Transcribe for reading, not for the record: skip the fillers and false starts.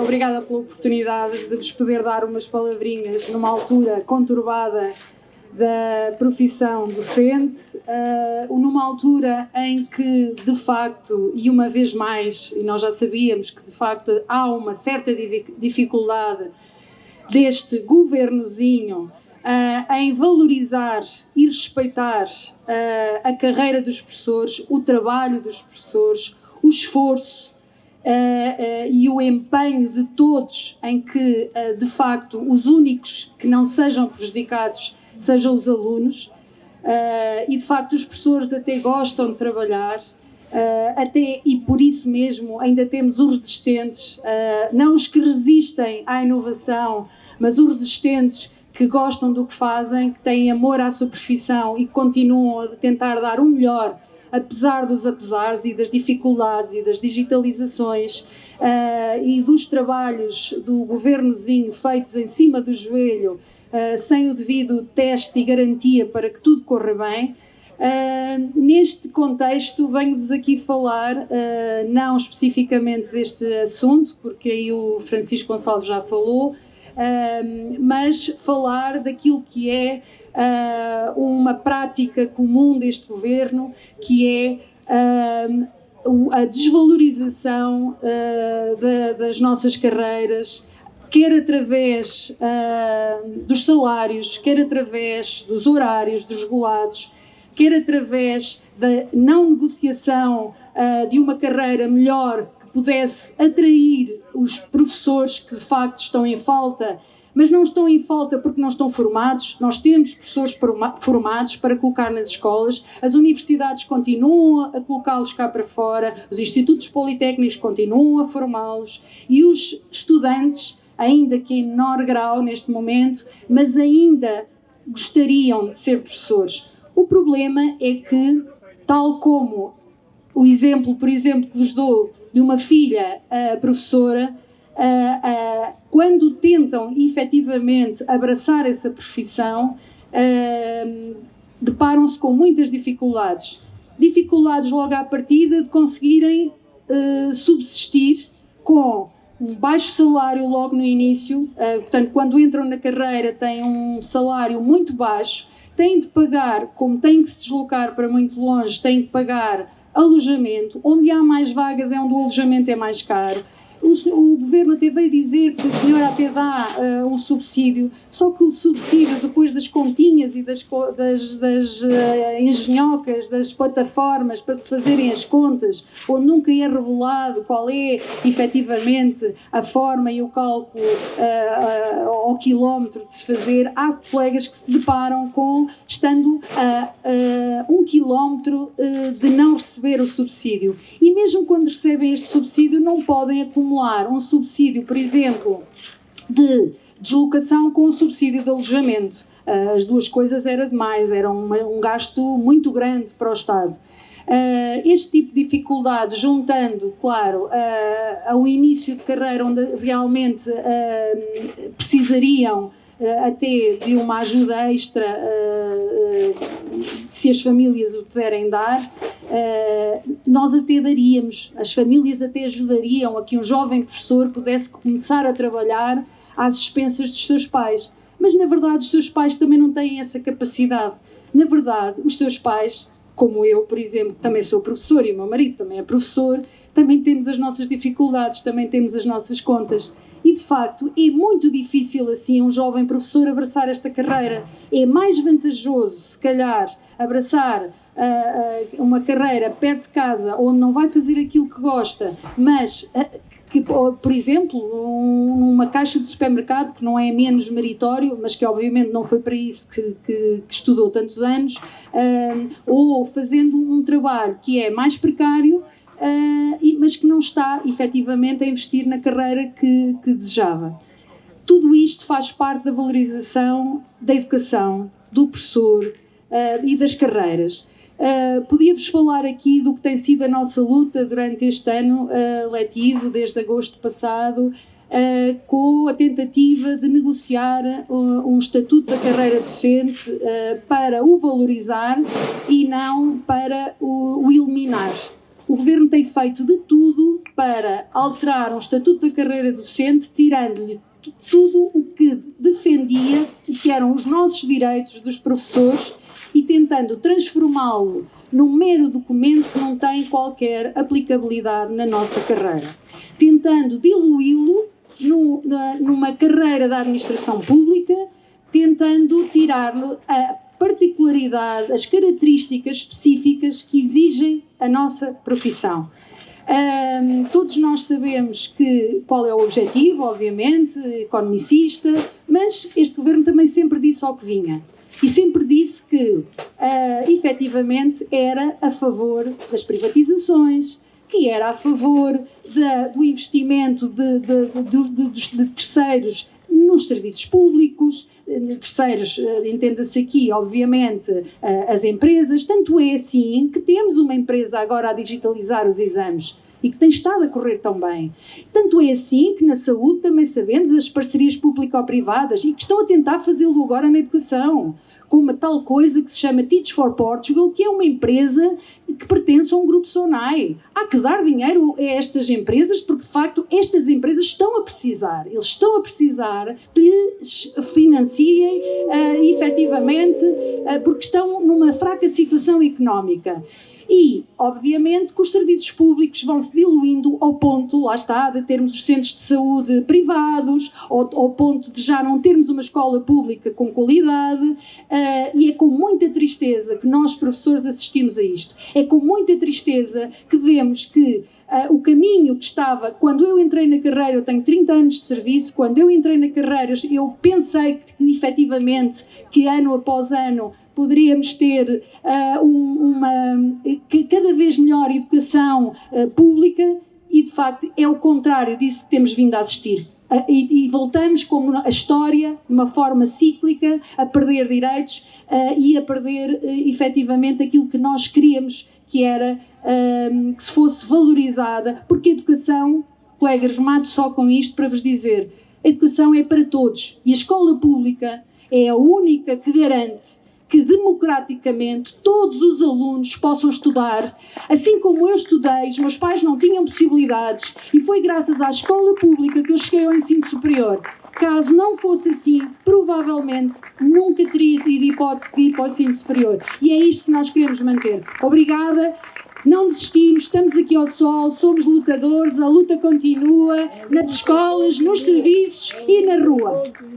Obrigada pela oportunidade de vos poder dar umas palavrinhas numa altura conturbada da profissão docente, numa altura em que, de facto, e uma vez mais, e nós já sabíamos que, de facto, há uma certa dificuldade deste governozinho em valorizar e respeitar a carreira dos professores, o trabalho dos professores, o esforço e o empenho de todos em que, de facto, os únicos que não sejam prejudicados sejam os alunos, e de facto os professores até gostam de trabalhar, e por isso mesmo ainda temos os resistentes, não os que resistem à inovação, mas os resistentes que gostam do que fazem, que têm amor à sua profissão e continuam a tentar dar o melhor, apesar dos apesares e das dificuldades e das digitalizações e dos trabalhos do governozinho feitos em cima do joelho, sem o devido teste e garantia para que tudo corra bem. Neste contexto, venho-vos aqui falar, não especificamente deste assunto, porque aí o Francisco Gonçalves já falou, mas falar daquilo que é uma prática comum deste governo, que é a desvalorização das nossas carreiras, quer através dos salários, quer através dos horários desregulados, quer através da não negociação de uma carreira melhor que pudesse atrair os professores que de facto estão em falta, mas não estão em falta porque não estão formados. Nós temos professores formados para colocar nas escolas, as universidades continuam a colocá-los cá para fora, os institutos politécnicos continuam a formá-los e os estudantes, ainda que em menor grau neste momento, mas ainda gostariam de ser professores. O problema é que, tal como o exemplo, por exemplo, que vos dou de uma filha professora, quando tentam efetivamente abraçar essa profissão, deparam-se com muitas dificuldades. Dificuldades logo à partida de conseguirem subsistir com um baixo salário logo no início, portanto, quando entram na carreira têm um salário muito baixo, têm de pagar, como têm que se deslocar para muito longe, têm de pagar alojamento, onde há mais vagas é onde o alojamento é mais caro. O governo até veio dizer que a senhora até dá um subsídio, só que o subsídio, depois das continhas e das engenhocas, das plataformas para se fazerem as contas, onde nunca é revelado qual é efetivamente a forma e o cálculo ao quilómetro de se fazer, há colegas que se deparam com estando a 1 quilómetro de não receber o subsídio. E mesmo quando recebem este subsídio não podem acumular um subsídio, por exemplo, de deslocação com um subsídio de alojamento. As duas coisas era demais, era um gasto muito grande para o Estado. Este tipo de dificuldades, juntando, claro, ao início de carreira, onde realmente precisariam até de uma ajuda extra, se as famílias o puderem dar, nós até daríamos, as famílias até ajudariam a que um jovem professor pudesse começar a trabalhar às expensas dos seus pais. Mas, na verdade, os seus pais também não têm essa capacidade. Na verdade, os seus pais, como eu, por exemplo, também sou professor e o meu marido também é professor, também temos as nossas dificuldades, também temos as nossas contas. E, de facto, é muito difícil, assim, um jovem professor abraçar esta carreira. É mais vantajoso, se calhar, abraçar uma carreira perto de casa, onde não vai fazer aquilo que gosta, mas que, por exemplo, numa caixa de supermercado, que não é menos meritório, mas que obviamente não foi para isso que estudou tantos anos, ou fazendo um trabalho que é mais precário, mas que não está efetivamente a investir na carreira que desejava. Tudo isto faz parte da valorização da educação, do professor e das carreiras. Podia-vos falar aqui do que tem sido a nossa luta durante este ano letivo, desde agosto passado, com a tentativa de negociar um estatuto da carreira docente para o valorizar e não para o eliminar. o Governo tem feito de tudo para alterar um estatuto da carreira docente, tirando-lhe tudo o que defendia, o que eram os nossos direitos dos professores, e tentando transformá-lo num mero documento que não tem qualquer aplicabilidade na nossa carreira. Tentando diluí-lo numa carreira da administração pública, tentando tirar-lhe a particularidade, as características específicas que exigem a nossa profissão. Todos nós sabemos qual é o objetivo, obviamente, economicista, mas este Governo também sempre disse ao que vinha. E sempre disse que, efetivamente, era a favor das privatizações, que era a favor do investimento de terceiros nos serviços públicos, terceiros, entenda-se aqui, obviamente, as empresas. Tanto é assim que temos uma empresa agora a digitalizar os exames e que tem estado a correr tão bem. Tanto é assim que na saúde também sabemos as parcerias público-privadas e que estão a tentar fazê-lo agora na educação, com uma tal coisa que se chama Teach for Portugal, que é uma empresa que pertence a um grupo SONAI. Há que dar dinheiro a estas empresas, porque de facto estas empresas estão a precisar. Eles estão a precisar que lhes financiem efetivamente, porque estão numa fraca situação económica. E, obviamente, que os serviços públicos vão se diluindo ao ponto, lá está, de termos os centros de saúde privados, ao ponto de já não termos uma escola pública com qualidade, e é com muita tristeza que nós, professores, assistimos a isto. É com muita tristeza que vemos que o caminho que estava, quando eu entrei na carreira, eu tenho 30 anos de serviço, quando eu entrei na carreira, eu pensei que, efetivamente, que ano após ano, poderíamos ter cada vez melhor educação pública, e de facto é o contrário disso que temos vindo a assistir. E voltamos, como a história, de uma forma cíclica, a perder direitos e a perder efetivamente aquilo que nós queríamos, que era que se fosse valorizada, porque a educação, colegas, remato só com isto para vos dizer, a educação é para todos e a escola pública é a única que garante que democraticamente todos os alunos possam estudar, assim como eu estudei, os meus pais não tinham possibilidades e foi graças à escola pública que eu cheguei ao ensino superior. Caso não fosse assim, provavelmente nunca teria tido hipótese de ir para o ensino superior. E é isto que nós queremos manter. Obrigada, não desistimos, estamos aqui ao sol, somos lutadores, a luta continua nas escolas, nos serviços e na rua.